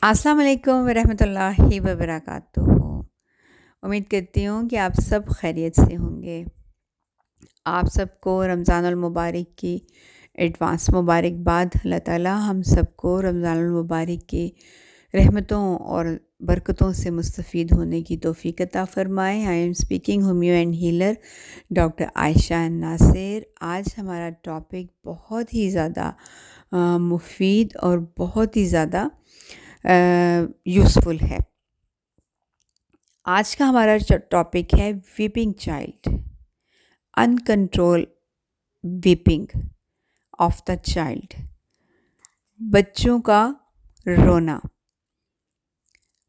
अस्सलाम वालेकुम वरहमतुल्लाहि वबरकातुहू। उम्मीद करती हूँ कि आप सब खैरियत से होंगे। आप सबको रमज़ानुल मुबारक की एडवांस मुबारकबाद। अल्लाह ताला हम सबको रमज़ानुल मुबारक की रहमतों और बरकतों से मुस्तफ़ीद होने की तौफ़ीक अता फ़रमाए। I am speaking homeo and healer doctor Ayesha Nasir. आज हमारा टॉपिक बहुत ही ज़्यादा मुफीद और बहुत ही ज़्यादा यूज़फुल है। आज का हमारा टॉपिक है weeping child, uncontrol weeping of the child. बच्चों का रोना।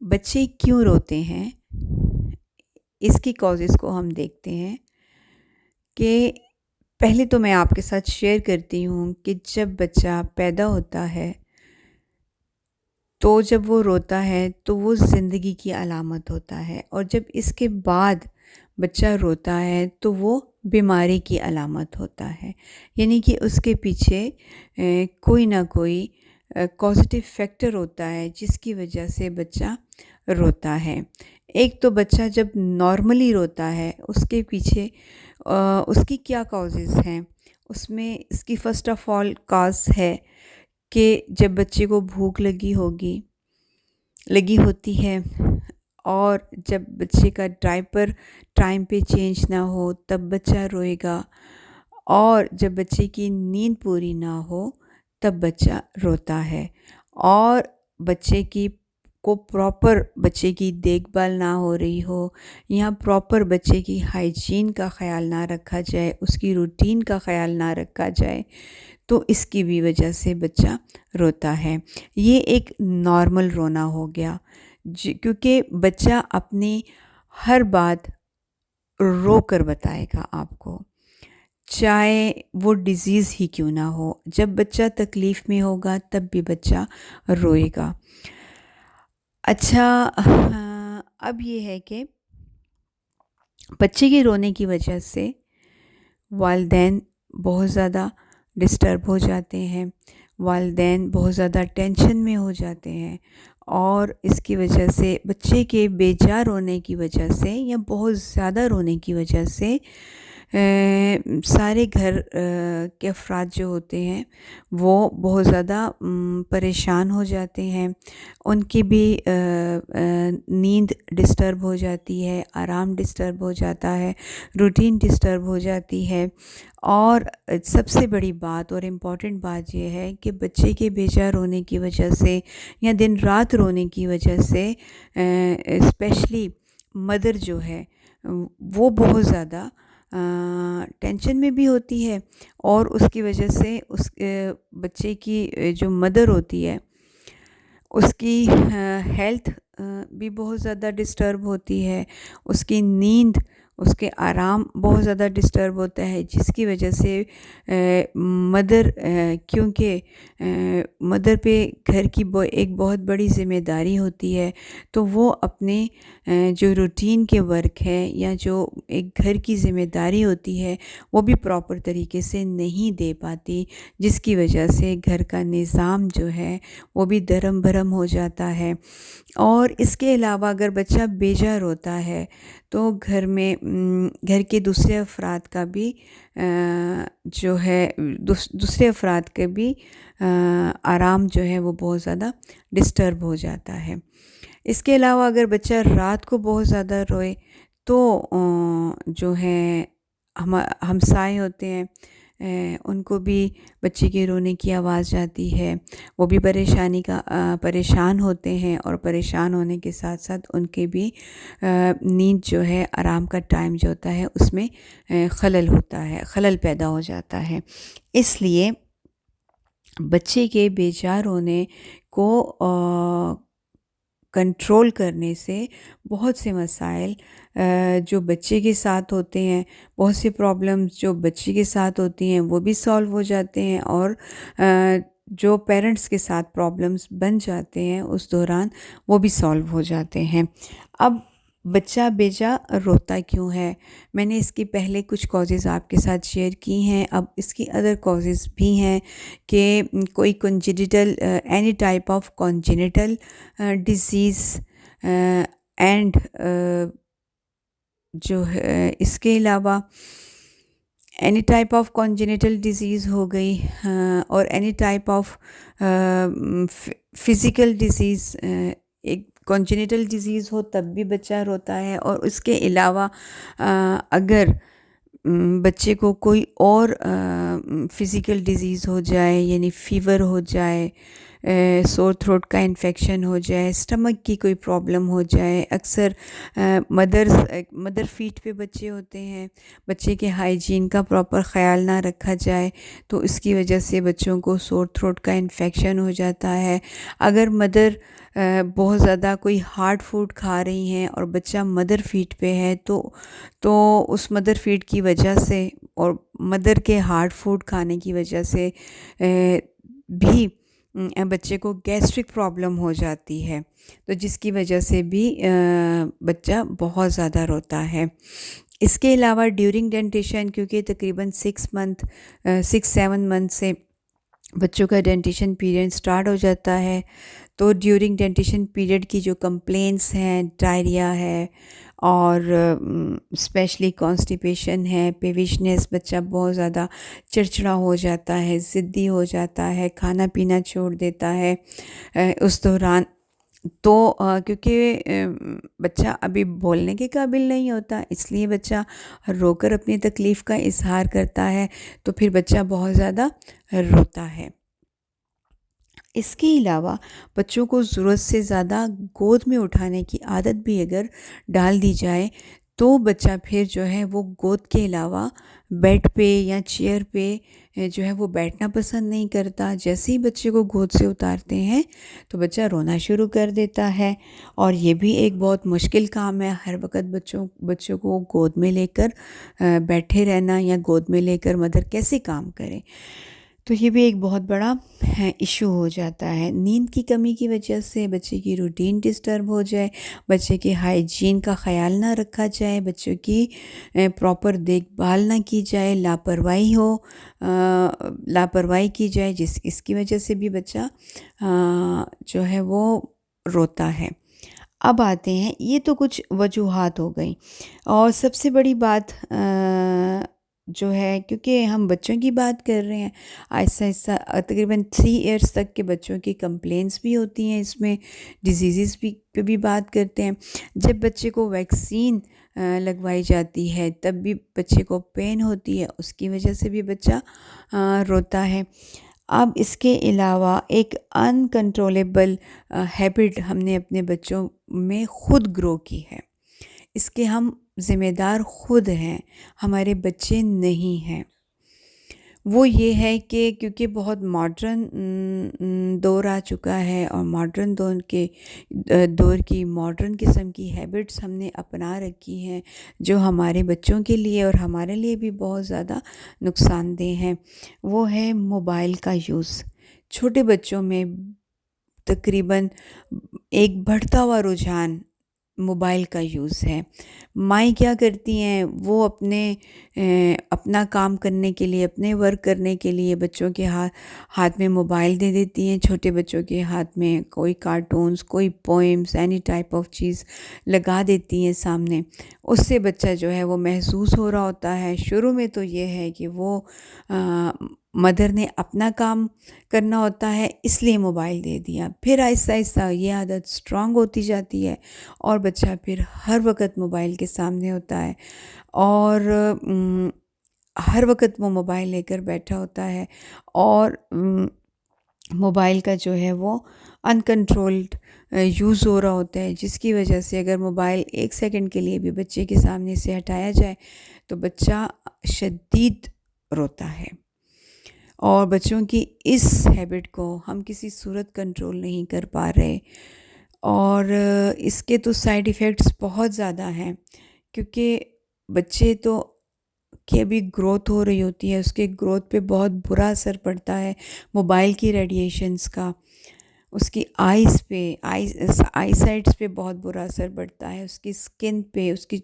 बच्चे क्यों रोते हैं, इसकी कॉजेज़ को हम देखते हैं कि पहले तो मैं आपके साथ शेयर करती हूँ कि जब बच्चा पैदा होता है तो जब वो रोता है तो वो ज़िंदगी की अलामत होता है, और जब इसके बाद बच्चा रोता है तो वो बीमारी की अलामत होता है। यानी कि उसके पीछे कोई ना कोई कॉज़िटिव फैक्टर होता है जिसकी वजह से बच्चा रोता है। एक तो बच्चा जब नॉर्मली रोता है उसके पीछे उसकी क्या कॉजेज़ हैं, उसमें इसकी फ़र्स्ट ऑफ़ ऑल कॉज़ है कि जब बच्चे को भूख लगी होती है, और जब बच्चे का डायपर टाइम पे चेंज ना हो तब बच्चा रोएगा, और जब बच्चे की नींद पूरी ना हो तब बच्चा रोता है, और बच्चे की को प्रॉपर बच्चे की देखभाल ना हो रही हो, या प्रॉपर बच्चे की हाइजीन का ख़याल ना रखा जाए, उसकी रूटीन का ख़याल ना रखा जाए, तो इसकी भी वजह से बच्चा रोता है। ये एक नॉर्मल रोना हो गया, क्योंकि बच्चा अपनी हर बात रो कर बताएगा आपको, चाहे वो डिज़ीज़ ही क्यों ना हो। जब बच्चा तकलीफ़ में होगा तब भी बच्चा रोएगा। अच्छा, अब ये है कि बच्चे के रोने की वजह से वालिदैन बहुत ज़्यादा डिस्टर्ब हो जाते हैं, वालिदैन बहुत ज़्यादा टेंशन में हो जाते हैं, और इसकी वजह से बच्चे के बेजा रोने की वजह से या बहुत ज़्यादा रोने की वजह से सारे घर के अफराद जो होते हैं वो बहुत ज़्यादा परेशान हो जाते हैं। उनकी भी नींद डिस्टर्ब हो जाती है, आराम डिस्टर्ब हो जाता है, रूटीन डिस्टर्ब हो जाती है। और सबसे बड़ी बात और इम्पॉर्टेंट बात यह है कि बच्चे के बेजा रोने की वजह से या दिन रात रोने की वजह से स्पेशली मदर जो है वो बहुत ज़्यादा टेंशन में भी होती है, और उसकी वजह से उस बच्चे की जो मदर होती है उसकी हेल्थ भी बहुत ज़्यादा डिस्टर्ब होती है, उसकी नींद, उसके आराम बहुत ज़्यादा डिस्टर्ब होता है, जिसकी वजह से मदर, क्योंकि मदर पे घर की एक बहुत बड़ी ज़िम्मेदारी होती है, तो वो अपने जो रूटीन के वर्क है या जो एक घर की ज़िम्मेदारी होती है वो भी प्रॉपर तरीके से नहीं दे पाती, जिसकी वजह से घर का निज़ाम जो है वो भी दरम भरम हो जाता है। और इसके अलावा अगर बच्चा बेजा रोता है तो घर में घर के दूसरे अफराद का भी जो है दूसरे अफराद के भी आराम जो है वो बहुत ज़्यादा डिस्टर्ब हो जाता है। इसके अलावा अगर बच्चा रात को बहुत ज़्यादा रोए तो जो है हमसाए होते हैं, उनको भी बच्चे के रोने की आवाज़ जाती है, वो भी परेशान होते हैं, और परेशान होने के साथ साथ उनके भी नींद जो है, आराम का टाइम जो होता है उसमें खलल पैदा हो जाता है। इसलिए बच्चे के बेजा रोने को कंट्रोल करने से बहुत से मसाइल जो बच्चे के साथ होते हैं, बहुत सी प्रॉब्लम्स जो बच्चे के साथ होती हैं वो भी सॉल्व हो जाते हैं, और जो पेरेंट्स के साथ प्रॉब्लम्स बन जाते हैं उस दौरान वो भी सॉल्व हो जाते हैं। अब बच्चा बेजा रोता क्यों है? मैंने इसकी पहले कुछ कॉजेज़ आपके साथ शेयर की हैं। अब इसकी अदर कॉजेज़ भी हैं कि कोई congenital any type of congenital disease and जो है इसके अलावा any type of congenital disease हो गई, और any type of physical disease. एक कॉन्जेनिटल डिज़ीज़ हो तब भी बच्चा रोता है, और उसके अलावा अगर बच्चे को कोई और फिज़िकल डिज़ीज़ हो जाए, यानी फ़ीवर हो जाए, सोर थ्रोट का इन्फेक्शन हो जाए, स्टमक की कोई प्रॉब्लम हो जाए। अक्सर मदर फीट पे बच्चे होते हैं, बच्चे के हाइजीन का प्रॉपर ख़्याल ना रखा जाए तो इसकी वजह से बच्चों को सोर थ्रोट का इन्फेक्शन हो जाता है। अगर मदर बहुत ज़्यादा कोई हार्ड फूड खा रही हैं और बच्चा मदर फीट पे है तो उस मदर फीड की वजह से और मदर के हार्ड फूड खाने की वजह से भी बच्चे को गैस्ट्रिक प्रॉब्लम हो जाती है, तो जिसकी वजह से भी बच्चा बहुत ज़्यादा रोता है। इसके अलावा ड्यूरिंग डेंटिशन, क्योंकि तकरीबन 6-7 मंथ से बच्चों का डेंटिशन पीरियड स्टार्ट हो जाता है, तो ड्यूरिंग डेंटिशन पीरियड की जो कंप्लेंट्स हैं, डायरिया है और स्पेशली कॉन्स्टिपेशन है, पेविशनेस, बच्चा बहुत ज़्यादा चिड़चिड़ा हो जाता है, ज़िद्दी हो जाता है, खाना पीना छोड़ देता है उस दौरान। तो क्योंकि बच्चा अभी बोलने के काबिल नहीं होता, इसलिए बच्चा रोकर अपनी तकलीफ़ का इज़हार करता है, तो फिर बच्चा बहुत ज़्यादा रोता है। इसके अलावा बच्चों को ज़रूरत से ज़्यादा गोद में उठाने की आदत भी अगर डाल दी जाए तो बच्चा फिर जो है वो गोद के अलावा बेड पे या चेयर पे जो है वो बैठना पसंद नहीं करता। जैसे ही बच्चे को गोद से उतारते हैं तो बच्चा रोना शुरू कर देता है, और ये भी एक बहुत मुश्किल काम है, हर वक्त बच्चों को गोद में लेकर बैठे रहना या गोद में लेकर मदर कैसे काम करे। तो ये भी एक बहुत बड़ा इशू हो जाता है। नींद की कमी की वजह से बच्चे की रूटीन डिस्टर्ब हो जाए, बच्चे के हाइजीन का ख़्याल ना रखा जाए, बच्चों की प्रॉपर देखभाल ना की जाए, लापरवाही की जाए, इसकी वजह से भी बच्चा जो है वो रोता है। अब आते हैं, ये तो कुछ वजूहात हो गई, और सबसे बड़ी बात जो है, क्योंकि हम बच्चों की बात कर रहे हैं, आहिस्ता आहिस्ता तकरीबन 3 इयर्स तक के बच्चों की कंप्लेंट्स भी होती हैं, इसमें डिजीज़ भी पे भी बात करते हैं। जब बच्चे को वैक्सीन लगवाई जाती है तब भी बच्चे को पेन होती है, उसकी वजह से भी बच्चा रोता है। अब इसके अलावा एक अनकंट्रोलेबल हैबिट हमने अपने बच्चों में ख़ुद ग्रो की है, इसके हम ज़िम्मेदार ख़ुद हैं, हमारे बच्चे नहीं हैं। वो ये है कि क्योंकि बहुत मॉडर्न दौर आ चुका है, और मॉडर्न दौर की मॉडर्न किस्म की हैबिट्स हमने अपना रखी हैं जो हमारे बच्चों के लिए और हमारे लिए भी बहुत ज़्यादा नुकसानदेह हैं। वो है मोबाइल का यूज़। छोटे बच्चों में तकरीबन एक बढ़ता हुआ रुझान मोबाइल का यूज़ है। माएँ क्या करती हैं, वो अपना काम करने के लिए, अपने वर्क करने के लिए बच्चों के हाथ में मोबाइल दे देती हैं। छोटे बच्चों के हाथ में कोई कार्टून्स, कोई पोएम्स, एनी टाइप ऑफ चीज़ लगा देती हैं सामने। उससे बच्चा जो है वो महसूस हो रहा होता है। शुरू में तो ये है कि वो मदर ने अपना काम करना होता है इसलिए मोबाइल दे दिया, फिर आहिस्ता आहिस्ता ये आदत स्ट्रांग होती जाती है और बच्चा फिर हर वक्त मोबाइल के सामने होता है, और हर वक्त वो मोबाइल लेकर बैठा होता है, और मोबाइल का जो है वो अनकंट्रोल्ड यूज़ हो रहा होता है, जिसकी वजह से अगर मोबाइल 1 सेकंड के लिए भी बच्चे के सामने से हटाया जाए तो बच्चा शदीद रोता है। और बच्चों की इस हैबिट को हम किसी सूरत कंट्रोल नहीं कर पा रहे, और इसके तो साइड इफ़ेक्ट्स बहुत ज़्यादा हैं, क्योंकि बच्चे तो की अभी ग्रोथ हो रही होती है, उसके ग्रोथ पे बहुत बुरा असर पड़ता है मोबाइल की रेडिएशंस का। उसकी आइज़ पे आई साइट्स पे बहुत बुरा असर पड़ता है, उसकी स्किन पे, उसकी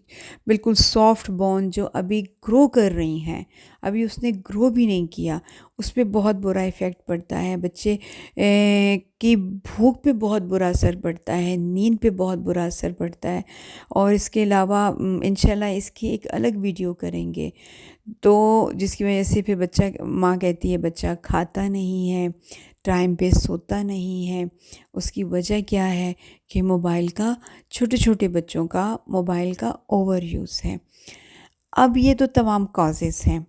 बिल्कुल सॉफ्ट बोन जो अभी ग्रो कर रही हैं, अभी उसने ग्रो भी नहीं किया, उस पे बहुत बुरा इफ़ेक्ट पड़ता है। बच्चे की भूख पे बहुत बुरा असर पड़ता है, नींद पे बहुत बुरा असर पड़ता है। और इसके अलावा इंशाल्लाह इसकी एक अलग वीडियो करेंगे, तो जिसकी वजह से फिर बच्चा, माँ कहती है बच्चा खाता नहीं है, टाइम पे सोता नहीं है। उसकी वजह क्या है कि मोबाइल का, छोटे छोटे बच्चों का मोबाइल का ओवर यूज़ है। अब ये तो तमाम कॉजेज़ हैं।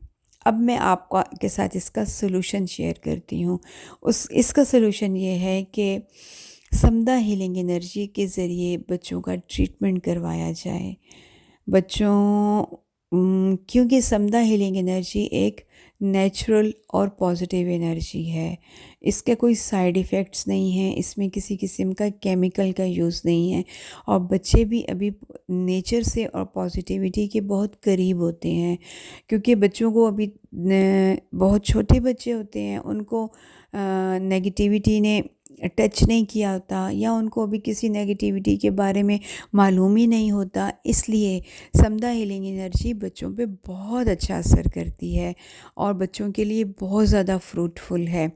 अब मैं आपको के साथ इसका सलूशन शेयर करती हूँ। उस इसका सलूशन ये है कि समदा हीलिंग एनर्जी के ज़रिए बच्चों का ट्रीटमेंट करवाया जाए। बच्चों क्योंकि समदा हीलिंग एनर्जी एक नेचुरल और पॉजिटिव एनर्जी है। इसके कोई साइड इफ़ेक्ट्स नहीं हैं, इसमें किसी किस्म का केमिकल का यूज़ नहीं है, और बच्चे भी अभी नेचर से और पॉजिटिविटी के बहुत करीब होते हैं। क्योंकि बच्चों को अभी बहुत छोटे बच्चे होते हैं, उनको नेगेटिविटी ने टच नहीं किया होता, या उनको अभी किसी नेगेटिविटी के बारे में मालूम ही नहीं होता। इसलिए समदा हीलिंग एनर्जी बच्चों पे बहुत अच्छा असर करती है और बच्चों के लिए बहुत ज़्यादा फ्रूटफुल है।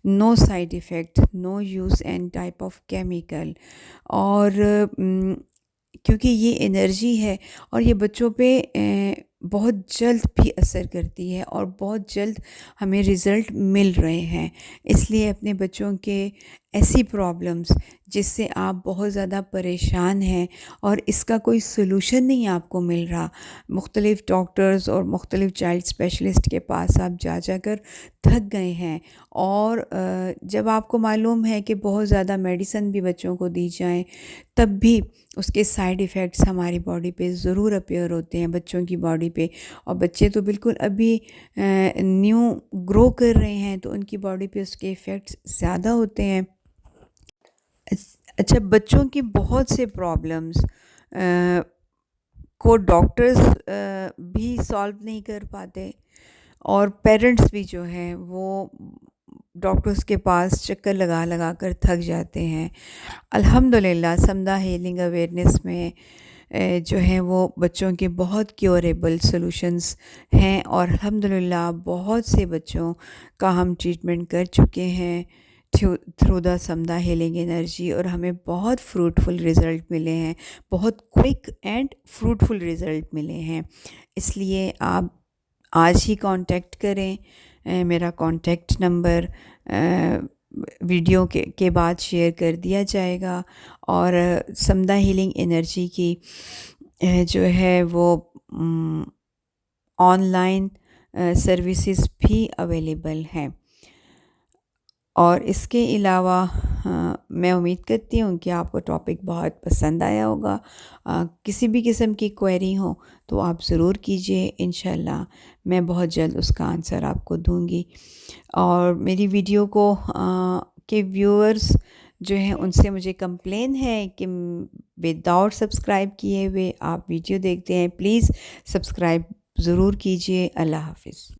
No side effect, no use any type of chemical. और क्योंकि ये एनर्जी है और ये बच्चों पे बहुत जल्द भी असर करती है और बहुत जल्द हमें रिज़ल्ट मिल रहे हैं। इसलिए अपने बच्चों के ऐसी प्रॉब्लम्स जिससे आप बहुत ज़्यादा परेशान हैं और इसका कोई सलूशन नहीं आपको मिल रहा, मुख्तलिफ़ डॉक्टर्स और मुख्तलिफ़ चाइल्ड स्पेशलिस्ट के पास आप जा कर थक गए हैं, और जब आपको मालूम है कि बहुत ज़्यादा मेडिसिन भी बच्चों को दी जाए, तब भी उसके साइड इफ़ेक्ट्स हमारी बॉडी पे ज़रूर अपीयर होते हैं, बच्चों की बॉडी पे। और बच्चे तो बिल्कुल अभी न्यू ग्रो कर रहे हैं, तो उनकी बॉडी पे उसके इफ़ेक्ट्स ज़्यादा होते हैं। अच्छा, बच्चों की बहुत से प्रॉब्लम्स को डॉक्टर्स भी सॉल्व नहीं कर पाते, और पेरेंट्स भी जो हैं वो डॉक्टर्स के पास चक्कर लगा लगा कर थक जाते हैं। अल्हम्दुलिल्लाह समदा हीलिंग अवेयरनेस में जो हैं वो बच्चों के बहुत क्योरेबल सॉल्यूशंस हैं, और अल्हम्दुलिल्लाह बहुत से बच्चों का हम ट्रीटमेंट कर चुके हैं through the Samda healing energy, और हमें बहुत फ्रूटफुल रिज़ल्ट मिले हैं, बहुत क्विक एंड फ्रूटफुल रिज़ल्ट मिले हैं। इसलिए आप आज ही कांटेक्ट करें। मेरा कांटेक्ट नंबर वीडियो के बाद शेयर कर दिया जाएगा, और समदा हीलिंग एनर्जी की जो है वो ऑनलाइन सर्विसेज भी अवेलेबल हैं। और इसके अलावा मैं उम्मीद करती हूँ कि आपको टॉपिक बहुत पसंद आया होगा। किसी भी किस्म की क्वेरी हो तो आप ज़रूर कीजिए, इंशाल्लाह मैं बहुत जल्द उसका आंसर आपको दूँगी। और मेरी वीडियो को के व्यूअर्स जो हैं उनसे मुझे कंप्लेन है कि विदाउट सब्सक्राइब किए हुए आप वीडियो देखते हैं, प्लीज़ सब्सक्राइब ज़रूर कीजिए। अल्लाह हाफ़िज़।